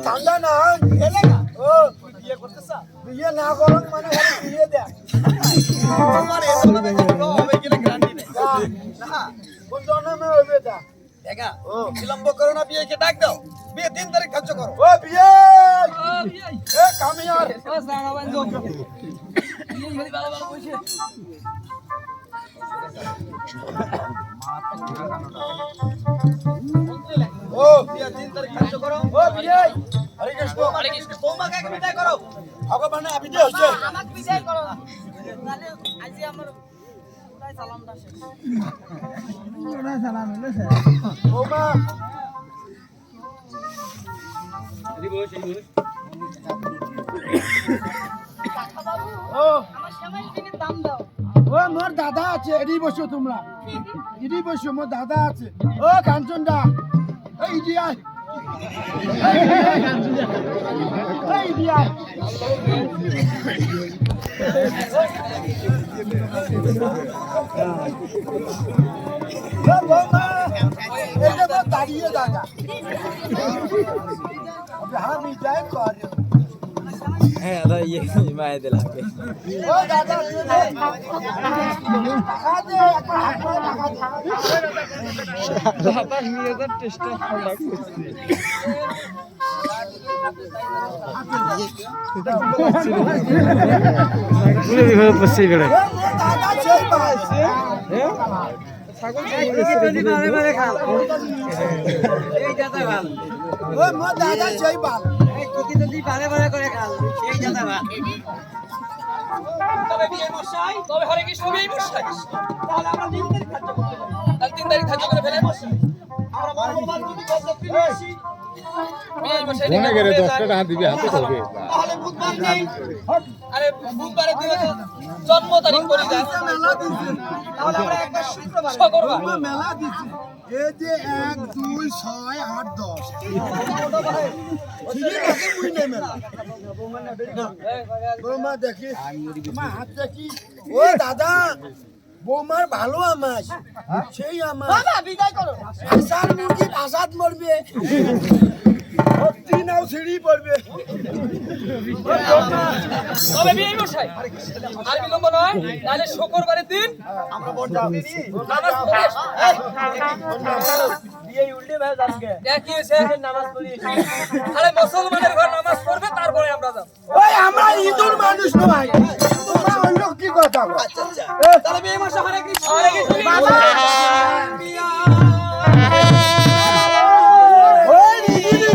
ঠান্ডা না ও বিয়ে না করুন মানে বিয়ে দেয় কোন জন্মে হবে তা দেখা বিলম্ব করো না বিয়েকে ডাক দাও বিয়ে 3 তারিখ খরচ করো ও বিয়ে এ কামিয়ার ও সারা বন্ধু এই ঘড়ি ভালো ভালো বসে ও বিয়ে 3 তারিখ খরচ করো ও বিয়ে হরে কৃষ্ণ তোমাকে এক বিদায় করো ভগবান আবিদে হচ্ছে আমাকে বিদায় করো তাহলে আজ আমার তাই সালামটা শেষ সালাম হলো স্যার বৌমা ও আমার শ্যামাই দিনের দাম দাও ও মোর দাদা আছে এডি বসো তোমরা এডি বসো মোর দাদা আছে ও কাঞ্চনদা এই ইডিয়া এই ইডিয়া বাবা এটা তো দাঁড়িয়ে দাদা আমি যাই কর হ্যাঁ দাদা ইয়ে মায়ে দিলাকে ও দাদা টাকা দে একটা হাত করে টাকা দে দাদা নিয়ে যা টেস্টটা ঠান্ডা করছে পুরো বিভাগ পড়ছে গড়ে দাদা চল ভাই ছাগল বারে বারে খাও এই জাতা ভাল ও মো দাদা চল ভাই এই কি যদি বারে বারে করে খাও সেই জাতা ভাল তবে বিয়ে মশাই তবে হরে কৃষ্ণ বিয়ে মশাই তাহলে আমরা 3 তারিখ খরচ করতে তাহলে 3 তারিখ খরচ করে ফেলে মশাই আমরা মঙ্গলবার যদি গজব ফিরে আসি বিয়ে মশাই মনে করে 10 টাকা দিবি হাতে করবে তাহলে বুধবার নেই আরে বুধবারে দিনে জন্ম তারিখ করে দেয় মেলা দিছে তাহলে আমরা একবার শুক্রবার মেলা দিছে এই যে 1 2 6 8 10 ঠিক আছে মুই নে মেলা বৌমা দেখি তোমার হাত দেখি ও দাদা বৌমার ভালো আমাস সেই আমার বাবা বিদায় করো আসার মুরগি আসাদ মরবে সত্যি নাও সিঁড়ি পড়বে তবে বিয়ে মশাই আর বিলম্ব নয় তাহলে শুক্রবারের দিন আমরা নামাজ পড়ে বিয়ে উল্টে ভাই আজকে কি হয়েছে নামাজ পড়ি আরে মুসলমানের ঘর নামাজ পড়বে তারপরে আমরা যাব ওই আমরা ইঁদুর মানুষ নয় তোমরা অন্য কি কথা বলো? তাহলে বিয়ে মশাই হরে কৃষ্ণ হরে কৃষ্ণ বাবা! বিয়া ওই ইঁদুরি!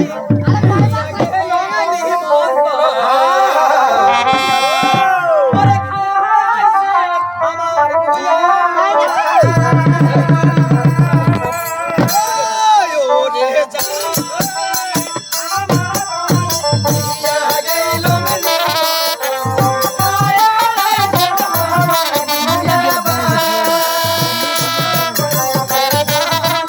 Yeah.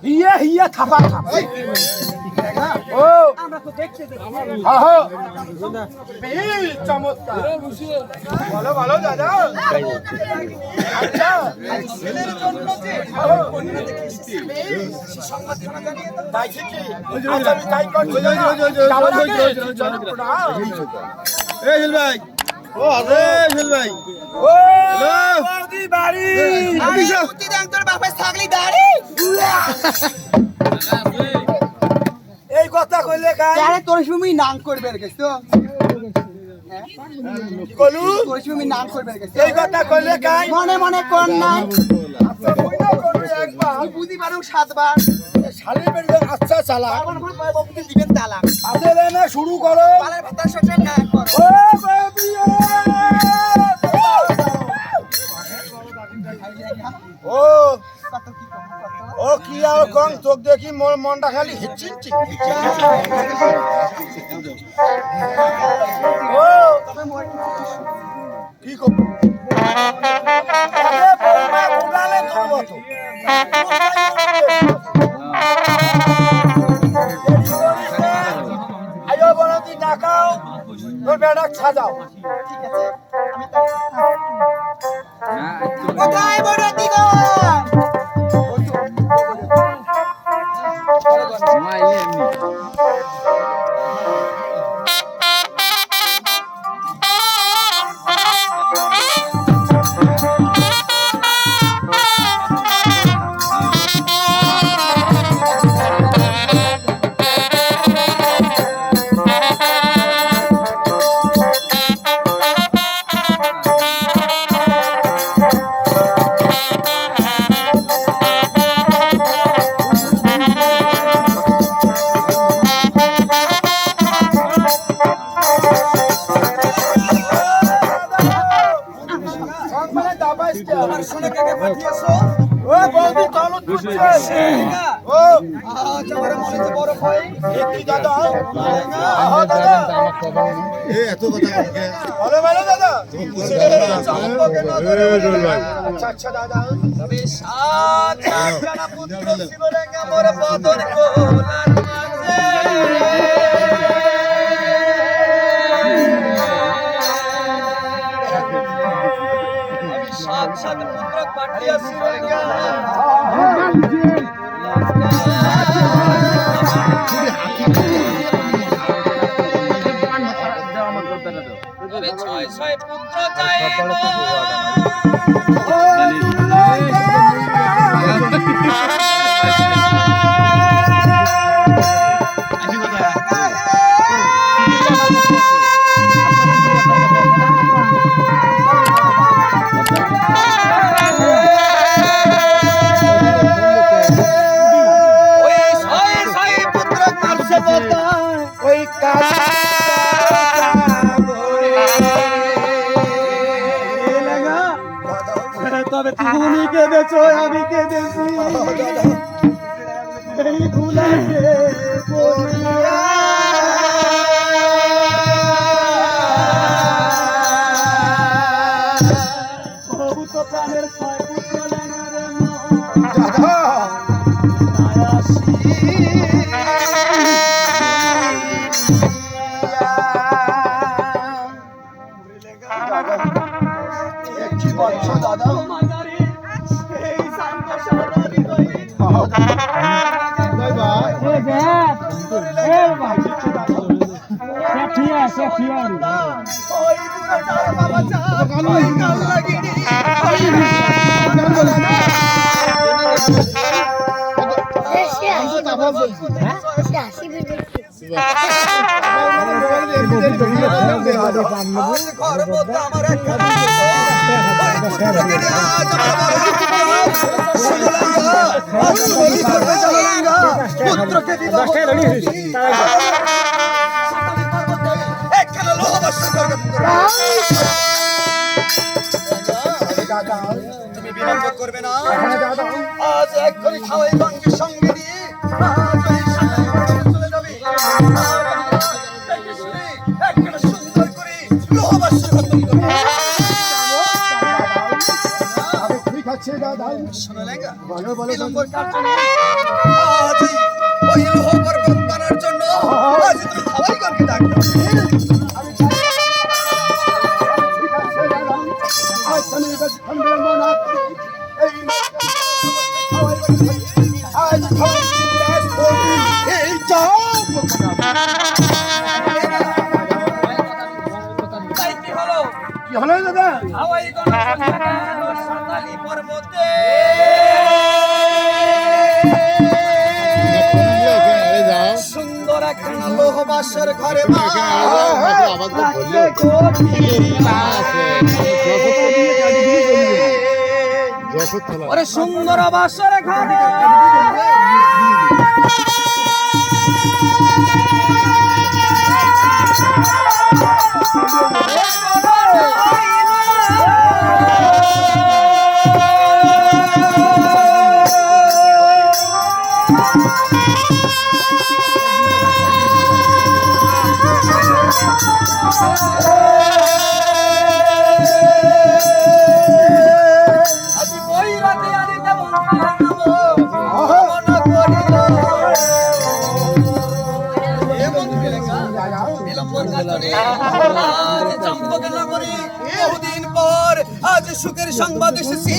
হিয়া হিয়া থাপা থাপ ও আমরা তো দেখতে দেখি আহো বেশ চমৎকার ভালো ভালো দাদা আচ্ছা ছেলের জন্য যে ভালো সংবাদ জানিয়ে তো তাই কি আচ্ছা আমি তাই করছি এই জল ভাই ও আরে জল ভাই ও বৌদি বাড়ি তুই দেখ তোর বাপের ছাগলি দাঁড়ি এই কথা কইলে কাই আরে তোর তুমি নাম করবে গেছ তো কলু তোর তুমি নাম করবে গেছ এই কথা কইলে কাই মনে মনে কোন নাই আচ্ছা কইনা করবে একবার বুদ্ধি পারো 7 বার শালি বেড়ে আচ্ছা চালা আমার মনে হয় বাবুকে দিবেন তালাক আছে রে না শুরু করো পালার ভাতা সরকার না করো ও বেবি ও কত কি কম কত ও কি আর কম চোখ দেখি মোর মনটা খালি হিচিনচি ও তবে মোর কি করব আরে বলমা উড়ালে ধরবো তো আয়ো বলতি ডাকাও তোর বেড়াক সাজাও ঠিক আছে আমি তাই কোথায় বড় দিগন মাইলে এমনি ও বৌদি চলো তুলছে ও আচ্ছা বড় মনে তো বড় হয় কি দাদা আহো দাদা ভালো ভালো দাদা আচ্ছা আচ্ছা দাদা তবে সাত জানা পুত্র ছিল রেঙ্গা মোর বদন কোলার মাঝে আমি সাত সাত পুত্র পাঠিয়াছি রেঙ্গা তবে ছয় ছয় পুত্র চাইব ওই ছয় ছয় পুত্র কাছে ওই কাজ তবে তুমি কেঁদেছো আমি কেঁদেছি এই ভুলাকে পড়িয়া প্রভু তো প্রাণের ছয় পুত্র লেঙ্গারে কি বলছো দাদা এই শান্ত সাদা হৃদয়ে ওই বুড়াটার বাবা চা ওই গাল লাগিনি ঘর মধ্যে আমার একটা পুত্রকে বিবাহ তুমি বিলম্ব করবে না আজ এক্ষুনি খাওয়াই গঙ্গের সঙ্গে দিয়ে চলে যাবে একটা সুন্দর করে লোহবাসের খতম করবে ঠিক আছে দাদা শোনো লেগা বলো বলো বিলম্বর কার্যনে আজ ওই লোহ পর্বত বানার জন্য আজ তুমি খাওয়াইগণকে ডাক দাও। তাই কি হলো? কি হলো দাদা? হাওয়াই গণ সাতালি পর্বতে আরে যাও সুন্দর একখানা লোহ বাসর ঘরে মা আবার তো বললে যশোর খেলা ওরে সুন্দর বাসর ঘরে ওই রাতে আরে তেমন বিলম্বর কার্যনে আজ চম্পকের নগরে বহুদিন পর আজ সুখের সংবাদ এসেছি।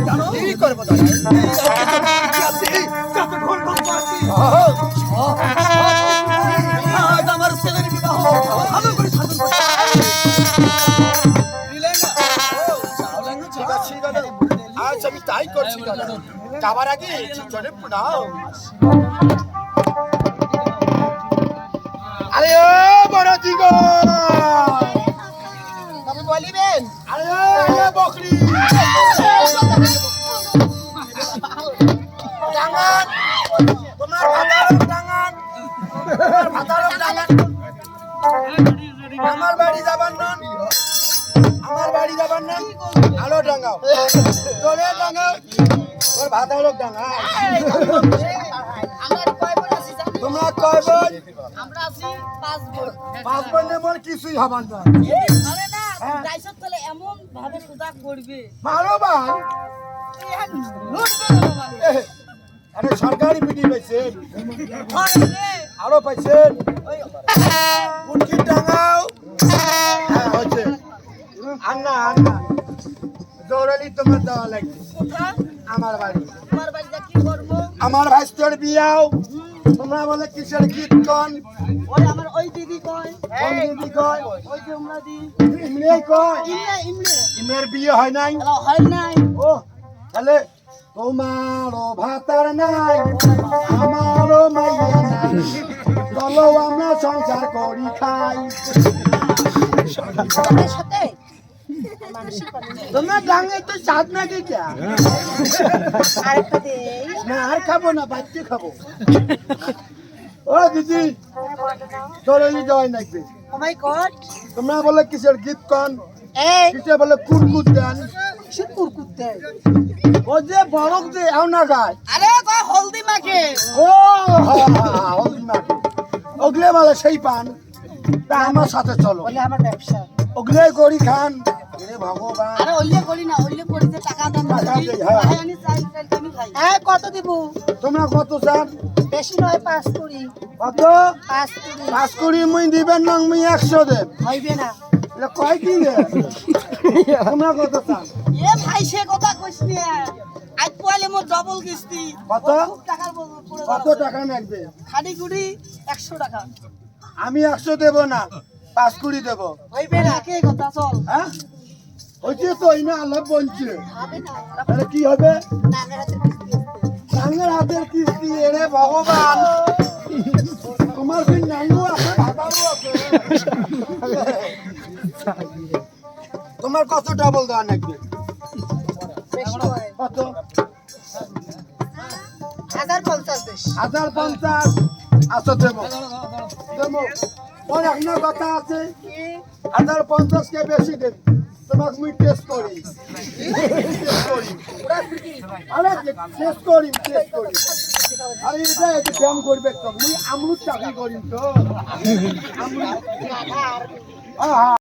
জানো কি করবো আজ আমার ছেলের বিবাহ ভালো করে সাধন করতে ঠিক আছে দাদা, আজ আমি তাই করছি দাদা। যাবার আগে চলে প্রণাম। আরে ও বড় দিগো, তবে বলিবেন আরে ও বকরি ডাঙ্গান, তোমার ভাতারক ডাঙ্গান, তোমার ভাতারক ডাঙ্গান। আমার বাড়ি যাবার নন, আমার বাড়ি যাবার নন, আলো ডাঙ্গাও, তোরে ডাঙ্গাও, তোর ভাতারক ডাঙ্গা। তোমরা কয় বোন? আমরা আছি 5 বোন। 5 বোনের মোর কিছুই হবার না। আরে না, দাইছত তলে এমন ভাবে সুদাক করবে। মারো ভাই, লুটবে না বাবা। আরে সরকারি বিডি পাইছেন, আরে আরো পাইছেন, মুটকি ডাঙ্গাও। হ্যাঁ হচ্ছে, আন্না আন্না দৌড়ালি তোমার দেওয়া লাগবে। কোথায়? আমার বাড়ি, তোমার বাড়িতে কি করব? আমার ভাইস্তর বিয়াও। তোমরা বলে কিসের কীর্তন? ওই আমার ওই দিদি কয়, কোন দিদি কয়? ওই যে আমরা দি ইমরে কয়? ইমনে ইমনে ইমরের বিয়ে হয় নাই? এলা হয় নাই। ও তাহলে তোমারও ভাতার নাই, আমারও মাইয়া নাই, চলো আমরা সংসার করি খাই। তোমার সাথে মানসিক পানি তোমরা ডাঙে তো স্বাদ নাকি কে? আরেকটা দেই। না আর খাবো না, বাচ্চা খাবো। ও দিদি চলি যাওয়াই নাকি? ও মাই গড, তোমরা বলে কিসের গীত কন, এই কিসে বলে কুরকুর দেন, শুকুর কুত্তে। ও যে বরক দে আও না গায়। আরে কয় হলদি মাখে। ও হলদি মাখে, ওগলে বলে সেই পান। তা আমার সাথে চলো, বলে আমার ব্যবসা। ওগলে করি খান। রে ভগবান, আরে ওইলে করি না, ওইলে করি যে টাকা দেন টাকা বেশি। দেই, হ্যাঁ। ভাই আনি চাই চাই তুমি খাই। হ্যাঁ কত দিব? তোমরা কত চান? বেশি নয় 5 করি। কত? 5 করি। 5 করি মুই দিবেন না, মুই 100 দেব। হইবে না। এটা কয় কি রে? তোমরা কত চান? এ ভাই সে কথা কইস নি। আজ পয়লে মোর ডবল কিস্তি। কত? খুব টাকার পড়ে কত গেল। টাকা লাগবে? খাড়ি গুড়ি 100 টাকা। আমি 100 দেব না, 5 কুড়ি দেব। হইবে না কে কথা চল। হ্যাঁ হইছে তো, এই না আল্লাহ বলছে। হবে না। তাহলে কি হবে? না মেরা তো কিস্তি আছে। নাঙ্গের হাতের কিস্তি, এরে ভগবান। তোমার কি নাঙ্গু আছে, ভাতারও আছে? তোমার কত ডাবল দেওয়া লাগবে? বেশি নয়। কত? 1050 বেশি। 1050। আচ্ছা দেবো দেবো। ওর একটা কথা আছে, 1050 কে বেশি দেব। তোমাকে মুই টেস্ট করি, আরে টেস্ট করি। আরে এটা একটু ব্যায়াম করবে তো, মুই আমরুদ চাকরি করি তো। আমরুদ, হ্যাঁ হ্যাঁ।